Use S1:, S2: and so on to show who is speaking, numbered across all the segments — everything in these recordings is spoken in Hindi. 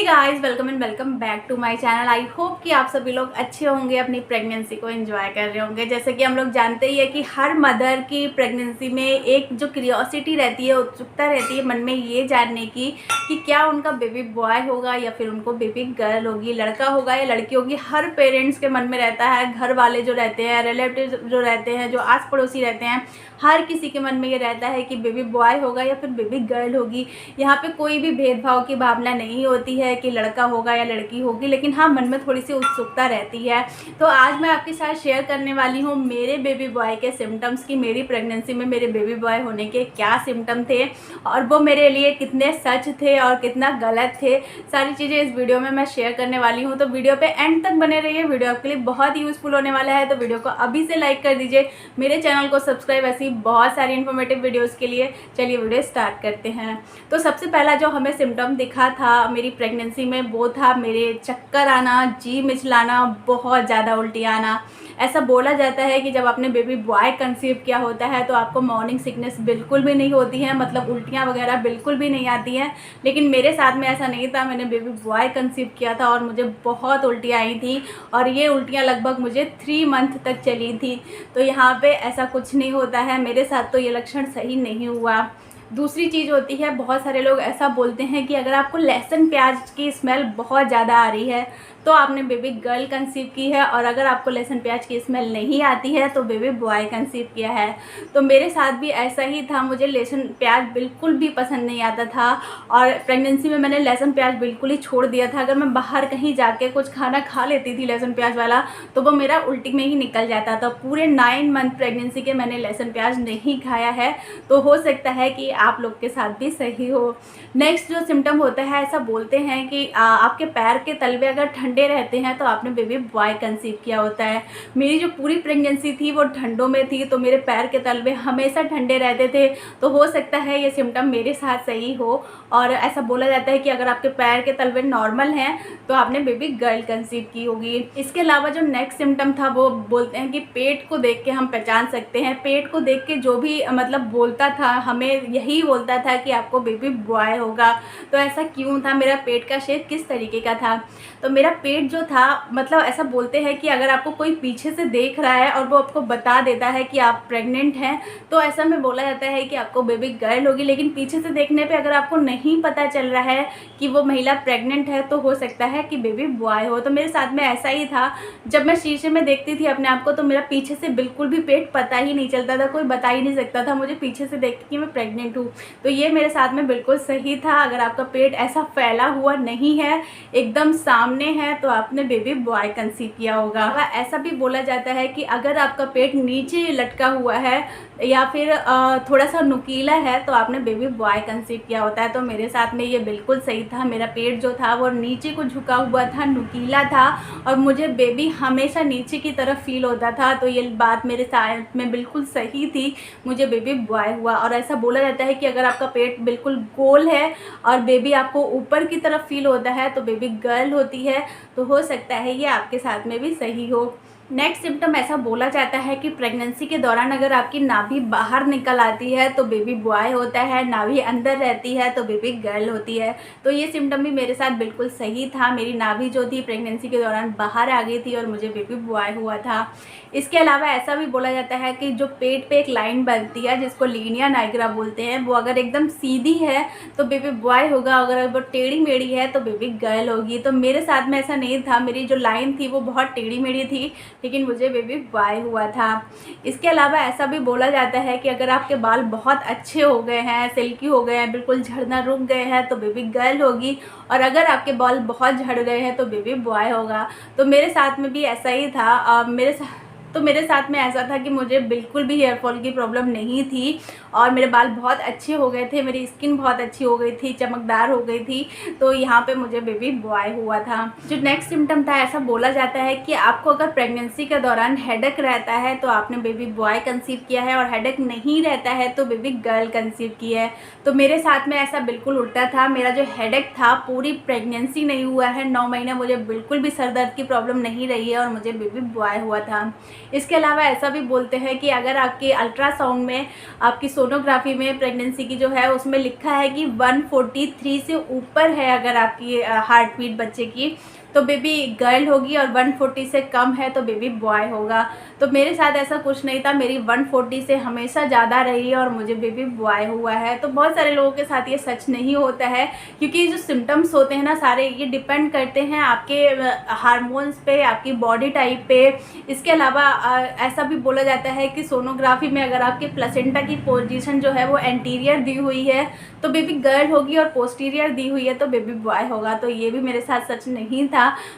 S1: Guys, welcome and welcome back to my channel. I hope कि आप सभी लोग अच्छे होंगे, अपनी प्रेगनेंसी को एंजॉय कर रहे होंगे। जैसे कि हम लोग जानते ही है कि हर मदर की प्रेगनेंसी में एक जो क्यूरियोसिटी रहती है, उत्सुकता रहती है मन में ये जानने की कि क्या उनका बेबी बॉय होगा या फिर उनको बेबी गर्ल होगी, लड़का होगा या लड़की होगी। हर पेरेंट्स के मन में रहता है, घर वाले जो रहते हैं, रिलेटिव जो रहते हैं, जो आस पड़ोसी रहते हैं, हर किसी के मन में ये रहता है कि बेबी बॉय होगा या फिर बेबी गर्ल होगी। यहाँ पे कोई भी भेदभाव की भावना नहीं होती है कि लड़का होगा या लड़की होगी, लेकिन हाँ, मन में थोड़ी सी उत्सुकता रहती है। तो आज मैं आपके साथ शेयर करने वाली हूँ मेरे बेबी बॉय के सिम्टम्स की, मेरी प्रेगनेंसी में मेरे बेबी बॉय होने के क्या सिम्टम थे और वो मेरे लिए कितने सच थे और कितना गलत थे। सारी चीज़ें इस वीडियो में मैं शेयर करने वाली हूँ, तो वीडियो पे एंड तक बने रहिए। वीडियो आपके लिए बहुत यूज़फुल होने वाला है, तो वीडियो को अभी से लाइक कर दीजिए, मेरे चैनल को सब्सक्राइब, ऐसी बहुत सारी इन्फॉर्मेटिव वीडियोज़ के लिए। चलिए वीडियो स्टार्ट करते हैं। तो सबसे पहला जो हमें सिम्टम दिखा था मेरी प्रेगनेंसी में वो था मेरे चक्कर आना, जी मिचलाना, बहुत ज़्यादा उल्टी आना। ऐसा बोला जाता है कि जब आपने बेबी बॉय कंसीव किया होता है तो आपको मॉर्निंग सिकनेस बिल्कुल भी नहीं होती है, मतलब उल्टियाँ वगैरह बिल्कुल भी नहीं आती हैं। लेकिन मेरे साथ में ऐसा नहीं था। मैंने बेबी बॉय कंसीव किया था और मुझे बहुत उल्टियाँ आई थी और ये उल्टियाँ लगभग मुझे 3 मंथ तक चली थी। तो यहाँ पे ऐसा कुछ नहीं होता है, मेरे साथ तो ये लक्षण सही नहीं हुआ। दूसरी चीज़ होती है, बहुत सारे लोग ऐसा बोलते हैं कि अगर आपको लहसुन प्याज की स्मेल बहुत ज़्यादा आ रही है तो आपने बेबी गर्ल कंसीव की है, और अगर आपको लहसुन प्याज की स्मेल नहीं आती है तो बेबी बॉय कंसीव किया है। तो मेरे साथ भी ऐसा ही था। मुझे लहसुन प्याज बिल्कुल भी पसंद नहीं आता था और प्रेगनेंसी में मैंने लहसुन प्याज बिल्कुल ही छोड़ दिया था। अगर मैं बाहर कहीं जाके कुछ खाना खा लेती थी लहसुन प्याज वाला तो वो मेरा उल्टी में ही निकल जाता था। पूरे 9 मंथ प्रेगनेंसी के मैंने लहसुन प्याज नहीं खाया है, तो हो सकता है कि आप लोग के साथ भी सही हो। नेक्स्ट जो सिम्टम होता है, ऐसा बोलते हैं कि आपके पैर के तलवे अगर ठंडे रहते हैं तो आपने बेबी बॉय कंसीव किया होता है। मेरी जो पूरी प्रेगनेंसी थी वो ठंडों में थी, तो मेरे पैर के तलवे हमेशा ठंडे रहते थे। तो हो सकता है ये सिम्टम मेरे साथ सही हो। और ऐसा बोला जाता है कि अगर आपके पैर के तलवे नॉर्मल हैं तो आपने बेबी गर्ल कंसीव की होगी। इसके अलावा जो नेक्स्ट सिम्टम था वो बोलते हैं कि पेट को देख के हम पहचान सकते हैं। पेट को देख के जो भी मतलब बोलता था, हमें यही बोलता था कि आपको बेबी बॉय होगा। तो ऐसा क्यों था? मेरा पेट का शेप किस तरीके का था? तो मेरा पेट जो था, मतलब ऐसा बोलते हैं कि अगर आपको कोई पीछे से देख रहा है और वो आपको बता देता है कि आप प्रेग्नेंट हैं तो ऐसा में बोला जाता है कि आपको बेबी गर्ल होगी। लेकिन पीछे से देखने पे अगर आपको नहीं पता चल रहा है कि वो महिला प्रेग्नेंट है तो हो सकता है कि बेबी बॉय हो। तो मेरे साथ में ऐसा ही था। जब मैं शीशे में देखती थी अपने आप को तो मेरा पीछे से बिल्कुल भी पेट पता ही नहीं चलता था, कोई बता ही नहीं सकता था मुझे पीछे से देख के कि मैं प्रेग्नेंट हूँ। तो ये मेरे साथ में बिल्कुल सही था। अगर आपका पेट ऐसा फैला हुआ नहीं है, एकदम सामने है, तो आपने बेबी बॉय कंसीव किया होगा। ऐसा भी बोला जाता है कि अगर आपका पेट नीचे लटका हुआ है या फिर थोड़ा सा नुकीला है तो आपने बेबी बॉय कंसीव किया होता है। तो मेरे साथ में ये बिल्कुल सही था। मेरा पेट जो था वो नीचे को झुका हुआ था, नुकीला था और मुझे बेबी हमेशा नीचे की तरफ फील होता था। तो ये बात मेरे साथ में बिल्कुल सही थी, मुझे बेबी बॉय हुआ। और ऐसा बोला जाता है कि अगर आपका पेट बिल्कुल गोल है और बेबी आपको ऊपर की तरफ फील होता है तो बेबी गर्ल होती है। तो हो सकता है ये आपके साथ में भी सही हो। नेक्स्ट सिम्टम, ऐसा बोला जाता है कि प्रेगनेंसी के दौरान अगर आपकी नाभि बाहर निकल आती है तो बेबी बॉय होता है, नाभि अंदर रहती है तो बेबी गर्ल होती है। तो ये सिम्टम भी मेरे साथ बिल्कुल सही था। मेरी नाभि जो थी प्रेगनेंसी के दौरान बाहर आ गई थी और मुझे बेबी बॉय हुआ था। इसके अलावा ऐसा भी बोला जाता है कि जो पेट पे एक लाइन बनती है जिसको लीनिया नाइग्रा बोलते हैं, वो अगर एकदम सीधी है तो बेबी बॉय होगा, अगर वो टेढ़ी मेढ़ी है तो बेबी गर्ल होगी। तो मेरे साथ में ऐसा नहीं था। मेरी जो लाइन थी वो बहुत टेढ़ी मेढ़ी थी लेकिन मुझे बेबी बॉय हुआ था। इसके अलावा ऐसा भी बोला जाता है कि अगर आपके बाल बहुत अच्छे हो गए हैं, सिल्की हो गए हैं, बिल्कुल झड़ना रुक गए हैं तो बेबी गर्ल होगी, और अगर आपके बाल बहुत झड़ गए हैं तो बेबी बॉय होगा। तो मेरे साथ में भी ऐसा ही था। मेरे साथ में ऐसा था कि मुझे बिल्कुल भी हेयर फॉल की प्रॉब्लम नहीं थी और मेरे बाल बहुत अच्छे हो गए थे, मेरी स्किन बहुत अच्छी हो गई थी, चमकदार हो गई थी। तो यहाँ पे मुझे बेबी बॉय हुआ था। जो नेक्स्ट सिम्टम था, ऐसा बोला जाता है कि आपको अगर प्रेगनेंसी के दौरान हेडेक रहता है तो आपने बेबी बॉय कंसीव किया है, और हेडेक नहीं रहता है तो बेबी गर्ल कंसीव की है। तो मेरे साथ में ऐसा बिल्कुल उल्टा था। मेरा जो हेडेक था, पूरी प्रेगनेंसी नहीं हुआ है, 9 महीने मुझे बिल्कुल भी सर दर्द की प्रॉब्लम नहीं रही है और मुझे बेबी बॉय हुआ था। इसके अलावा ऐसा भी बोलते हैं कि अगर आपके अल्ट्रासाउंड में, आपकी सोनोग्राफी में प्रेगनेंसी की जो है उसमें लिखा है कि 143 से ऊपर है अगर आपकी हार्ट बीट बच्चे की, तो बेबी गर्ल होगी, और 140 से कम है तो बेबी बॉय होगा। तो मेरे साथ ऐसा कुछ नहीं था, मेरी 140 से हमेशा ज़्यादा रही है और मुझे बेबी बॉय हुआ है। तो बहुत सारे लोगों के साथ ये सच नहीं होता है, क्योंकि जो सिम्टम्स होते हैं ना सारे, ये डिपेंड करते हैं आपके हार्मोन्स पे, आपकी बॉडी टाइप पे। इसके अलावा ऐसा भी बोला जाता है कि सोनोग्राफी में अगर आपके प्लेसेंटा की पोजीशन जो है वो एंटीरियर दी हुई है तो बेबी गर्ल होगी, और पोस्टीरियर दी हुई है तो बेबी बॉय होगा। तो ये भी मेरे साथ सच नहीं था,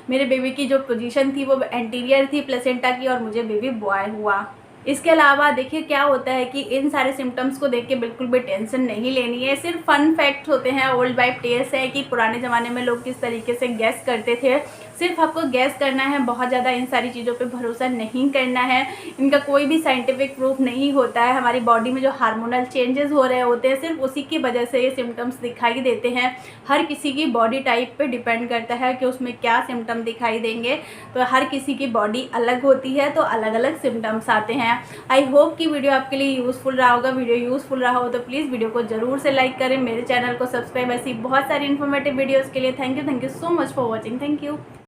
S1: मेरे बेबी की जो पोजीशन थी वो एंटीरियर थी प्लेसेंटा की, और मुझे बेबी बॉय हुआ। इसके अलावा देखिए क्या होता है कि इन सारे सिम्टम्स को देख के बिल्कुल भी टेंशन नहीं लेनी है। सिर्फ फन फैक्ट होते हैं, ओल्ड वाइफ टेल्स है कि पुराने ज़माने में लोग किस तरीके से गैस करते थे। सिर्फ आपको गैस करना है, बहुत ज़्यादा इन सारी चीज़ों पे भरोसा नहीं करना है। इनका कोई भी साइंटिफिक प्रूफ नहीं होता है। हमारी बॉडी में जो हार्मोनल चेंजेस हो रहे होते हैं, सिर्फ उसी की वजह से ये सिम्टम्स दिखाई देते हैं। हर किसी की बॉडी टाइप पे डिपेंड करता है कि उसमें क्या सिम्टम दिखाई देंगे। तो हर किसी की बॉडी अलग होती है, तो अलग अलग सिम्टम्स आते हैं। आई होप कि वीडियो आपके लिए यूज़फुल रहा होगा। वीडियो यूज़फुल रहा हो तो प्लीज़ वीडियो को ज़रूर से लाइक करें, मेरे चैनल को सब्सक्राइब। ऐसी बहुत सारी इन्फॉर्मेटिव वीडियोज़ के लिए thank you so much for watching. Thank you.